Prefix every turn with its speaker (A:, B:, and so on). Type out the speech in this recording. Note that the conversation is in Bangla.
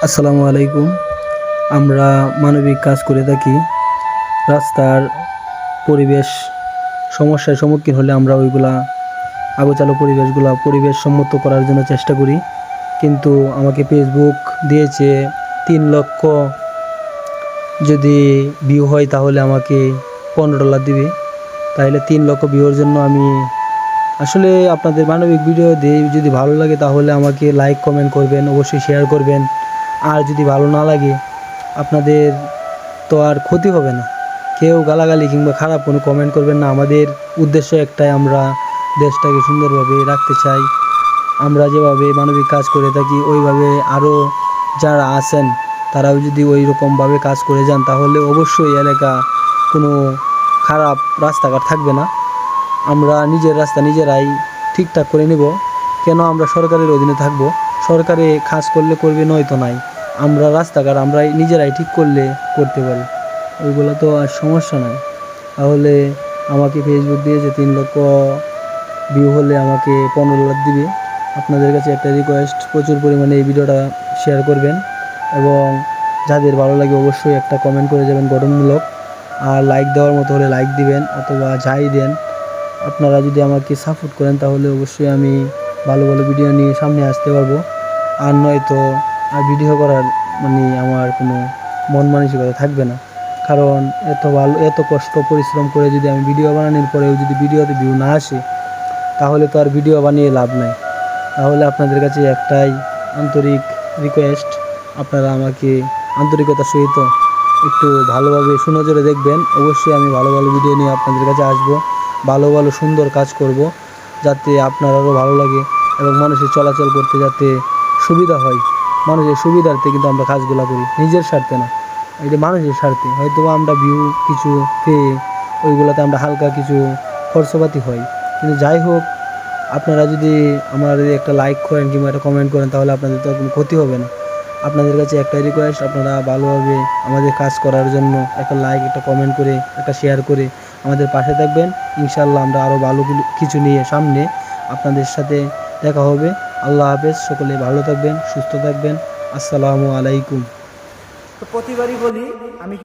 A: আসসালামু আলাইকুম। আমরা মানবিক কাজ করে থাকি। রাস্তার পরিবেশ সমস্যার সম্মুখীন হলে আমরা ওইগুলা আগোচালো পরিবেশ সম্মত করার জন্য চেষ্টা করি। কিন্তু আমাকে ফেসবুক দিয়েছে 3 লক্ষ যদি ভিউ হয় তাহলে আমাকে $15 দিবে। তাহলে 3 লক্ষ ভিউর জন্য আমি আসলে আপনাদের মানবিক ভিডিও দিয়ে যদি ভালো লাগে তাহলে আমাকে লাইক কমেন্ট করবেন, অবশ্যই শেয়ার করবেন। আর যদি ভালো না লাগে আপনাদের তো আর ক্ষতি হবে না। কেউ গালাগালি কিংবা খারাপ কোনো কমেন্ট করবেন না। আমাদের উদ্দেশ্য একটাই, আমরা দেশটাকে সুন্দরভাবে রাখতে চাই। আমরা যেভাবে মানবিক কাজ করে থাকি ওইভাবে আরও যারা আছেন তারাও যদি ওই রকমভাবে কাজ করে যান তাহলে অবশ্যই এলাকা কোনো খারাপ রাস্তাঘাট থাকবে না। আমরা নিজের রাস্তা নিজেরাই ঠিকঠাক করে নেব। কেন আমরা সরকারের অধীনে থাকব? সরকারে কাজ করলে করবে, নয়তো নাই। আমরা রাস্তাঘাট আমরা নিজেরাই ঠিক করলে করতে পারি, ওইগুলো তো আর সমস্যা নাই। তাহলে আমাকে ফেসবুক দিয়েছে 3 লক্ষ ভিউ হলে আমাকে $15 দিবে। আপনাদের কাছে একটা রিকোয়েস্ট, প্রচুর পরিমাণে এই ভিডিওটা শেয়ার করবেন এবং যাদের ভালো লাগে অবশ্যই একটা কমেন্ট করে যাবেন গঠনমূলক। আর লাইক দেওয়ার মতো হলে লাইক দিবেন, অথবা যাই দেন। আপনারা যদি আমাকে সাপোর্ট করেন তাহলে অবশ্যই আমি ভালো ভালো ভিডিও নিয়ে সামনে আসতে পারবো। আর নয়তো আর ভিডিও করার আমার কোনো মন মানসিকতা থাকবে না। কারণ এত কষ্ট পরিশ্রম করে যদি আমি ভিডিও বানানোর পরেও যদি ভিডিওতে ভিউ না আসে তাহলে তো আর ভিডিও বানিয়ে লাভ নাই। তাহলে আপনাদের কাছে একটাই আন্তরিক রিকোয়েস্ট, আপনারা আমাকে আন্তরিকতার সহিত একটু ভালোভাবে সুনজরে দেখবেন। অবশ্যই আমি ভালো ভালো ভিডিও নিয়ে আপনাদের কাছে আসবো, ভালো ভালো সুন্দর কাজ করব, যাতে আপনারও ভালো লাগে এবং মানুষের চলাচল করতে যাতে সুবিধা হয়। মানুষের সুবিধার্থে কিন্তু আমরা কাজগুলো করি, নিজের স্বার্থে না। এটা মানুষের স্বার্থে। হয়তো আমরা ভিউ কিছু পেয়ে ওইগুলোতে আমরা হালকা কিছু খরচপাতি হয়, কিন্তু যাই হোক, আপনারা যদি আমার একটা লাইক করেন কিংবা একটা কমেন্ট করেন তাহলে আপনাদের তো কোনো ক্ষতি হবে না। আপনাদের কাছে একটাই রিকোয়েস্ট, আপনারা ভালোভাবে আমাদের কাজ করার জন্য একটা লাইক, একটা কমেন্ট করে, একটা শেয়ার করে আমাদের পাশে থাকবেন। ইনশাআল্লাহ আমরা আরও ভালো কিছু নিয়ে সামনে আপনাদের সাথে দেখা হবে। আল্লাহ হাফেজ। সকলে ভালো থাকবেন, সুস্থ থাকবেন। আসসালামু আলাইকুম।
B: তো প্রতিবারই বলি আমি